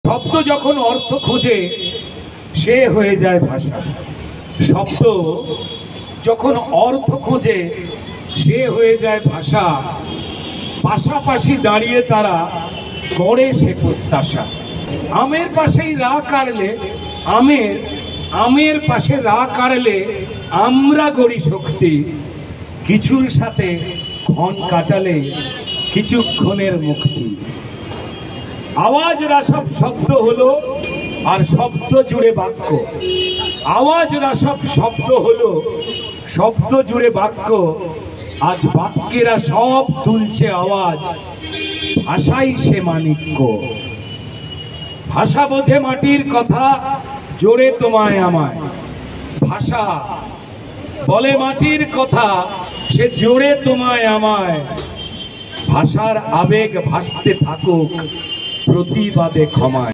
শব্দ যখন অর্থ খোঁজে সে হয়ে যায় ভাষা। শব্দ যখন অর্থ খোঁজে সে হয়ে যায় ভাষা। পাশাপাশি দাঁড়িয়ে তারা করে সে প্রত্যাশা। আমের পাশেই রা কাড়লে আমের পাশে রা কাড়লে আমরা গড়ি শক্তি। কিছুর সাথে ক্ষণ কাটালে কিছুক্ষণের মুক্তি। আওয়াজ রাসব শব্দ হলো আর শব্দ জুড়ে বাক্য। আওয়াজ রাসব শব্দ হলো শব্দ জুড়ে বাক্য। আজ বাক্যেরা সব তুলছে আওয়াজ, ভাষাই সে মাণিক্য। ভাষা বোঝে মাটির কথা, জোরে তোমায় আমায়। ভাষা বলে মাটির কথা, সে জোরে তোমায় আমায়। ভাষার আবেগ ভাসতে থাকুক, প্রতিবাদে ক্ষমায়।